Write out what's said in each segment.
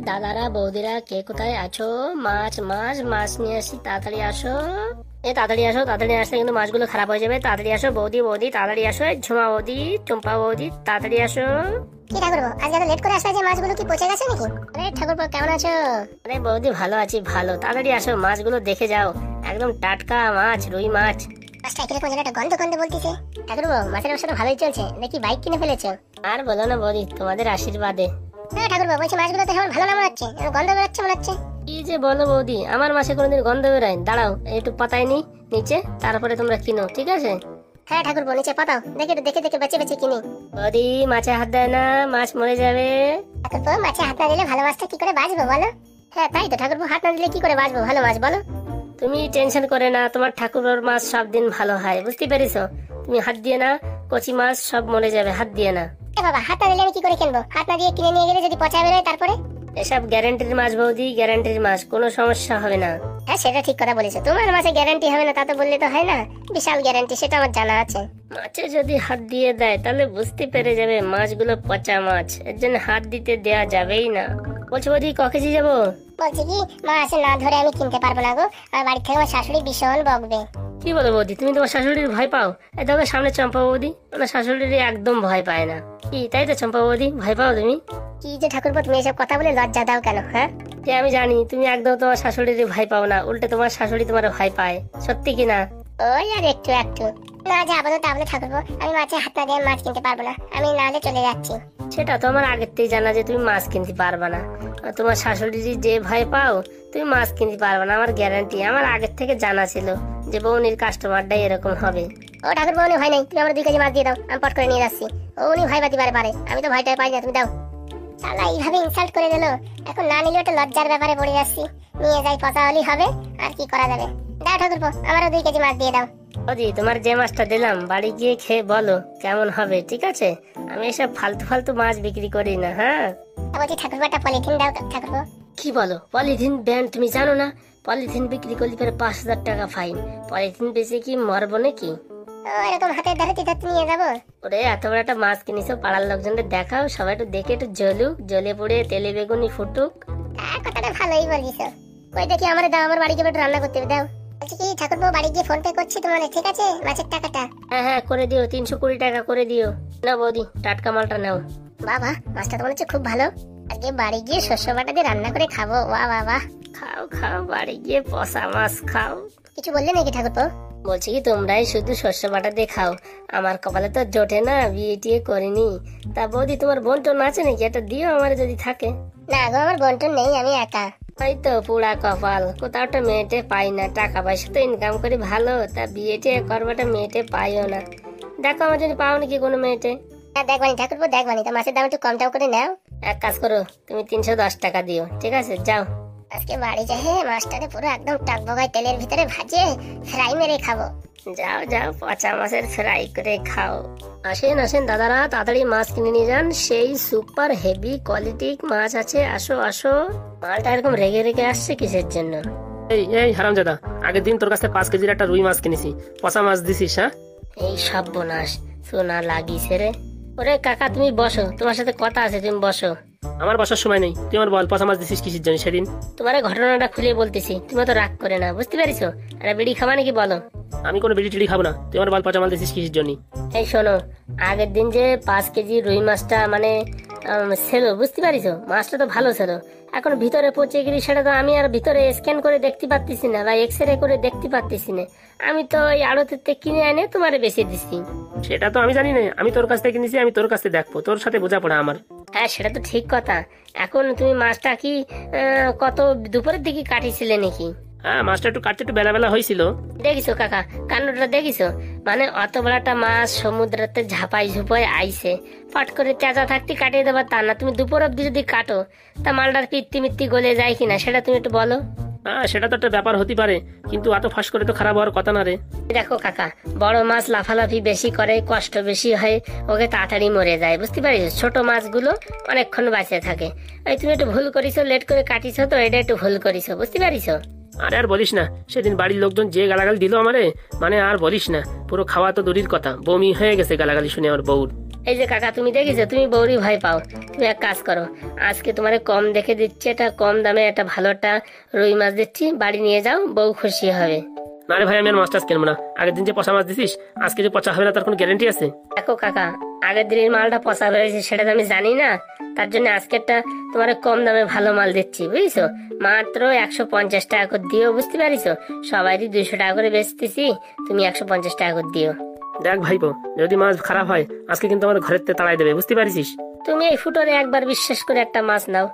দাদারা বৌদিরা কে কোথায় আছো? মাছ মাছ মাছ নিয়ে আসি, তাড়াতাড়ি আসো। তাড়াতাড়ি আসো, তাড়াতাড়ি আসলে কিন্তু মাছগুলো খারাপ হয়ে যাবে। তাড়াতাড়ি আসো বৌদি, বৌদি তাড়াতাড়ি আসো। ঝুমা বৌদি, টুম্পা বৌদি তাড়াতাড়ি আসো। কি ঠাকুরপো, আজকে এত লেট করে আসা যে মাছগুলো কি পচে গেছে নাকি? আরে ঠাকুরপো কেমন আছো? আরে বৌদি ভালো আছি, ভালো। তাড়াতাড়ি আসো, মাছগুলো দেখে যাও, একদম টাটকা মাছ, রুই মাছ। মাছটা কিরকম যেন একটা গন্ধ গন্ধ বলতেছে। ঠাকুরপো মাছের ব্যবসাটা ভালোই চলছে, দেখি বাইক কিনে ফেলেছো। আর বলো না বৌদি, তোমাদের আশীর্বাদে। হ্যাঁ ঠাকুরপো, বলছি মাছগুলো তো এখন ভালো না মনে হচ্ছে, গন্ধ বেরোচ্ছে মনে হচ্ছে। কি যে বলো বৌদি, আমার মাছে কোনোদিন গন্ধ বেরোয়? দাঁড়াও একটু পাতাই নি নিচে, তারপরে তোমরা কিনো, ঠিক আছে? হ্যাঁ ঠাকুরপো, নিচে পাতাও, দেখে দেখে দেখে বেঁচে বেঁচে কিনি। বৌদি মাছে হাত দেয় না, মাছ মরে যাবে। ঠাকুরপো, মাছে হাত না দিলে ভালো মাছটা কি করে বাঁচবো বলো? হ্যাঁ তাই তো ঠাকুরপো, হাত না দিলে কি করে বাঁচবো ভালো মাছ বলো? তুমি টেনশন করে না, তোমার ঠাকুরের মাছ সব দিন ভালো হয়, বুঝতে পেরেছো? তুমি হাত দিয়ে না, কচি মাছ সব মরে যাবে, হাত দিয়ে না। এ বাবা, হাত না দিলে আমি কি করে কিনবো? হাত না দিয়ে কিনে নিয়ে গেলে যদি পচা বেরোয় তারপরে? এসব গ্যারান্টির মাছ বৌদি, গ্যারান্টির মাছ, কোনো সমস্যা হবে না। হ্যাঁ সেটা ঠিক কথা বলেছো, তোমার মাছে গ্যারান্টি হবে না তা তো বললে তো হয় না, বিশাল গ্যারান্টি, সেটা আমার জানা আছে। মাছে যদি হাত দিয়ে দেয় তাহলে বুঝতে পেরে যাবে মাছগুলো পচা মাছ, এর জন্য হাত দিতে দেয়া যাবেই না। বলছো বৌদি ক কেজি যাবো? বলছি কি, মাছ না ধরে আমি কিনতে পারবো না গো, আমার বাড়ি থেকে আমার শাশুড়ি ভীষণ বকবে। কি বলো বৌদি, তুমি তোমার শাশুড়ির ভয় পাও? এই দেখো সামনে চম্পা বৌদি, ওনার শাশুড়ির একদম ভয় পায় না। কি তাই তো চম্পা বৌদি, ভয় পাও তুমি? কি যে ঠাকুরপো, তুমি এসব কথা বলে লজ্জা দাও কেন? হ্যাঁ যে আমি জানি তুমি একদম তোমার শাশুড়ির ভয় পাও না, উল্টে তোমার শাশুড়ি তোমার ভয় পায়, সত্যি কি না? ওই আর একটু একটু না, যা বলো তা বলো ঠাকুরপো, আমি মাছে হাত না দিয়ে মাছ কিনতে পারবো না, আমি না হলে চলে যাচ্ছি। সেটা তো আমার আগের থেকে জানা যে তুমি মাছ কিনতে পারবা না। আর তোমার শাশুড়ির যে ভয় পাও, তুমি মাছ কিনতে পারবা না, আমার গ্যারান্টি, আমার আগের থেকে জানা ছিল যে বৌনির কাস্টমারটাই এরকম হবে। ও ঠাকুরপো, উনি ভয় নেই, তুমি আমার 2 কেজি মাছ দিয়ে দাও, আমি পট করে নিয়ে যাচ্ছি। ও উনি ভয় পাতি পারে, আমি তো ভয়টাই পাই না, তুমি দাও। শালা এইভাবে ইনসাল্ট করে দিল, এখন না নিলে একটা লজ্জার ব্যাপারে পড়ে যাচ্ছি। নিয়ে যাই, পচা হলেই হবে, আর কি করা যাবে। দাও ঠাকুরপো, আমারও 2 কেজি মাছ দিয়ে দাও। বৌদি তোমার যে মাছটা দিলাম বাড়ি গিয়ে খেয়ে বলো কেমন হবে, ঠিক আছে? আমি এসব ফালতু ফালতু মাছ বিক্রি করি না। হ্যাঁ বলছি ঠাকুরপো, একটা পলিথিন দাও ঠাকুরপো। কি বলো, পলিথিন ব্যান তুমি জানো না? পলিথিন বিক্রি করলে পরে 5,000 টাকা ফাইন। পলিথিন বেচে কি মরবো নাকি? ও এরকম হাতে ধরে ধরতে নিয়ে যাবো? ওরে এত বড় একটা মাছ কিনেছো, পাড়ার লোকজনদের দেখাও, সবাই একটু দেখে একটু জ্বলুক, জ্বলে পড়ে তেলে বেগুনি ফুটুক। কথাটা ভালোই বলিস। ওই দেখি আমার দাও, আমার বাড়ি গিয়ে একটু রান্না করতে দাও। বলছি কি ঠাকুরপো, বাড়ি গিয়ে ফোন পে করছি তোমার, ঠিক আছে? মাছের টাকাটা। হ্যাঁ হ্যাঁ করে দিও, 320 টাকা করে দিও। না বৌদি টাটকা মালটা নাও। বাবা, মাছটা তো মনে হচ্ছে খুব ভালো, আজকে বাড়ি গিয়ে শস্য বাটা দিয়ে রান্না করে খাবো। বাহ বাহ বাহ। খাও খাও, বাড়ি গিয়ে পচা মাছ খাও। কিছু বললে নাকি ঠাকুরপো? বলছি কি তোমরাই শুধু শস্য বাটা দিয়ে খাও, আমার কপালে তো জোটে না, বিয়ে টিয়ে করিনি। তা বৌদি তোমার বোন টোন আছে নাকি? একটা দিও আমার যদি থাকে। না গো, আমার বন্টন নেই, আমি একা। ওই তো পুরা কপাল, কোথাও একটা মেয়েটে পাই না, টাকা পয়সা তো ইনকাম করি ভালো, তা বিয়ে টিয়ে করবাটা মেয়েটে পাইও না। দেখো আমার যদি পাও নাকি কোনো মেয়েটে। হ্যাঁ দেখবানি ঠাকুরপো, দেখবানি, তা মাছের দাম একটু কম টাও করে নাও। এক কাজ করো, তুমি 310 টাকা দিও, ঠিক আছে? যাও। আজকে বাড়ি যাই, মাছটাকে পুরো একদম টকবগায় তেলের ভিতরে ভাজে ফ্রাই মেরে খাবো। যাও যাও, পচা মাছের ফ্রাই করে খাও। আসেন আসেন দাদারা, তাড়াতাড়ি মাছ কিনে নিয়ে যান, সেই সুপার হেভি কোয়ালিটির মাছ আছে, আসো আসো। মালটা এরকম রেগে রেগে আসছে কিসের জন্য? এই এই হারামজাদা, আগের দিন তোর কাছে 5 কেজির একটা রুই মাছ কিনেছি, পচা মাছ দিছিস? হ্যাঁ এই সর্বনাশ, সোনা লাগিছে রে। ওরে কাকা তুমি বসো, তোমার সাথে কথা আছে, তুমি বসো। আমার বসার সময় নেই, তুই আমার বল, পচা মাছ দিছিস কিসের জন্য সেদিন? তোমার ঘটনাটা খুলে বলতেছি, তুমি তো রাগ করে না, বুঝতে পারিছো? আরে বিড়ি খাবা নাকি বলো? আমি কোনো বিড়ি টিড়ি খাবো না, তুই আমার বল, পচা মাছ দিছিস কিসের জন্য? এই শোনো, আগের দিন যে 5 কেজি রুই মাছটা মানে ছিল, বুঝতে পারিছো? মাছটা তো ভালো ছিল, এখন ভিতরে পচে গেলি, সেটা তো আমি আর ভিতরে স্ক্যান করে দেখতে পাচ্ছি না বা এক্সরে করে দেখতে পাচ্ছি না। আমি তো এই আড়তের থেকে কিনে এনে তোমারে বেশি দিচ্ছি। সেটা তো আমি জানি না, আমি তোর কাছ থেকে কিনেছি, আমি তোর কাছ থেকে দেখবো, তোর সাথে বোঝাপড়া আমার। হ্যাঁ সেটা তো ঠিক কথা। এখন তুমি মাছটা কি কত দুপুরের দিকে কাটিছিলে নাকি? হ্যাঁ মাছটা একটু কাটতে একটু বেলা বেলা হয়েছিল। দেখিছো কাকা কাণ্ডটা, দেখিছো? মানে অত বড় একটা মাছ সমুদ্রতে ঝাপাই ঝুপাই আইছে, ফট করে তেজা থাকতে কাটিয়ে দেবার তা না, তুমি দুপুর অব্দি যদি কাটো তা মালটার পিত্তি মিত্তি গলে যায় কিনা সেটা তুমি একটু বলো। হ্যাঁ সেটা তো একটা ব্যাপার হতে পারে, কিন্তু এত ফাঁস করে তো খারাপ হওয়ার কথা না রে। দেখো কাকা, বড় মাছ লাফালাফি বেশি করে, কষ্ট বেশি হয়, ওকে তাড়াতাড়ি মরে যায়, বুঝতে পারিস? ছোট মাছগুলো অনেকক্ষণ বাঁচে থাকে। এই তুমি একটু ভুল করিছো, লেট করে কাটিছো, তো এটা একটু ভুল করিছো, বুঝতে পারিছো? আরে আর বলিস না, সেদিন বাড়ির লোকজন যে গালাগালি দিল আমারে, মানে আর বলিস না, পুরো খাওয়া তো দূরের কথা, বমি হয়ে গেছে গালাগালি শুনে আমার বউর। এই যে কাকা, তুমি দেখেছো, তুমি বৌরি ভয় পাও। তুমি এক কাজ করো, আজকে তোমার কম দেখে দিচ্ছি, এটা কম দামে একটা ভালো একটা রুই মাছ দিচ্ছি, বাড়ি নিয়ে যাও, বউ খুশি হবে। না রে ভাই, আমি আর মাছ টাছ কিনবো না। আগের দিন যে পচা মাছ দিছিস, আজকে যে পচা হবে না তার কোনো গ্যারেন্টি আছে? দেখো কাকা, আগের দিনের মালটা পচা হয়েছে সেটা তো আমি জানি না, তার জন্য আজকেরটা তোমার কম দামে ভালো মাল দিচ্ছি, বুঝছো? মাত্র 150 টাকা করে দিও, বুঝতে পারিছো? সবাইরই 200 টাকা করে বেচতেছি, তুমি 150 টাকা করে দিও। দেখ ভাইপো, যদি মাছ খারাপ হয় আজকে কিন্তু আমার ঘরের থেকে তাড়াই দেবে, বুঝতে পারিস? তুমি এই ফুটোরে একবার বিশ্বাস করে একটা মাছ নাও,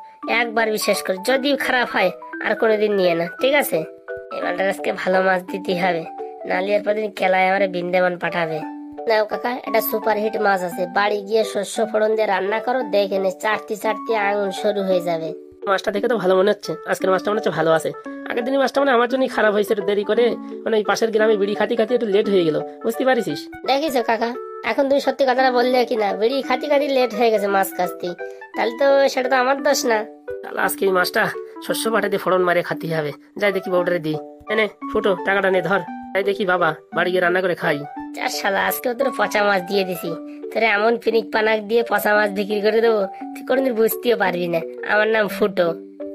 একবার বিশ্বাস করে, যদি খারাপ হয় আর কোনোদিন নিয়ে না, ঠিক আছে? এই মালটা আজকে ভালো মাছ দিতে হবে, নাহলে এরপর দিন কেলায় আমার বৃন্দাবন পাঠাবে। নাও কাকা, এটা সুপার হিট মাছ আছে, বাড়ি গিয়ে শস্য ফোড়ন দিয়ে রান্না করো, দেখে নে চাটতে চাটতে আঙুল শুরু হয়ে যাবে। মাছটা দেখে তো ভালো মনে হচ্ছে, আজকের মাছটা মনে হচ্ছে ভালো আছে। আগের দিনের মাছটা মানে আমার জন্যই খারাপ হয়েছে, একটু দেরি করে, মানে ওই পাশের গ্রামে বিড়ি খাতি খাতি একটু লেট হয়ে গেল, বুঝতে পারিস? দেখিছো কাকা, এখন তুমি সত্যি কথাটা বললে কিনা, বিড়ি খাতি খাতি লেট হয়ে গেছে মাছ কাটতে, তাহলে তো সেটা তো আমার দোষ না। তাহলে আজকে এই মাছটা শস্য পাঠে দিয়ে ফোড়ন মারে খাতি হবে। যাই দেখি বউটারে দি, এনে ফুটো টাকাটা নে ধর, যাই দেখি বাবা বাড়ি গিয়ে রান্না করে খাই। চার শালা, আজকে তোর পচা মাছ দিয়ে দিছি, তোর এমন পিনিক পানাক দিয়ে পচা মাছ বিক্রি করে দেবো, তুই কোনোদিন বুঝতেও পারবি না আমার নাম ফুটো।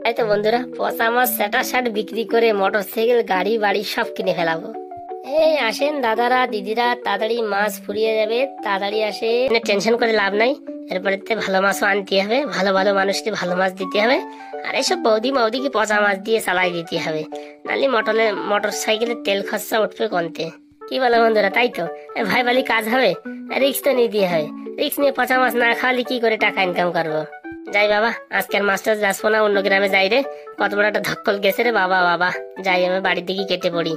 তাই তো বন্ধুরা, পচা মাছ স্যাটা স্যাট বিক্রি করে মোটর সাইকেল, গাড়ি, বাড়ি সব কিনে ফেলাবো। এই আসেন দাদারা, দিদিরা, তাড়াতাড়ি মাছ ফুরিয়ে যাবে, তাড়াতাড়ি আসে, টেনশন করে লাভ নাই। এরপরে ভালো মাছও আনতে হবে, ভালো ভালো মানুষকে ভালো মাছ দিতে হবে, আর এসব বৌদি মৌদিকে পচা মাছ দিয়ে চালাই দিতে হবে, নাহলে মোটর সাইকেলের তেল খরচা উঠবে কমতে। কি বলো বন্ধুরা, তাই তো? ভাই বালি কাজ হবে, রিক্স তো নিতে হবে, রিক্স নিয়ে পচা মাছ না খাওয়ালে কি করে টাকা ইনকাম করবো? যাই বাবা, আজকের মাছটা যাচ্ছ না, অন্য গ্রামে যাই রে, কত বড় একটা ধক্কল গেছে রে বাবা। বাবা যাই, আমি বাড়ির দিকে কেটে পড়ি,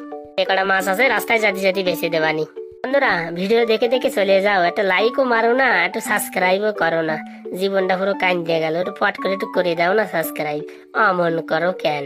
কটা মাছ আছে রাস্তায় জাতি জাতি বেঁচে দেবানি। বন্ধুরা, ভিডিও দেখে দেখে চলে যাও, একটা লাইকও মারো না, একটু সাবস্ক্রাইবও করো না, জীবনটা পুরো কান দিয়ে গেল, একটু পট করে একটু করে দাও না সাবস্ক্রাইব, অমন করো কেন?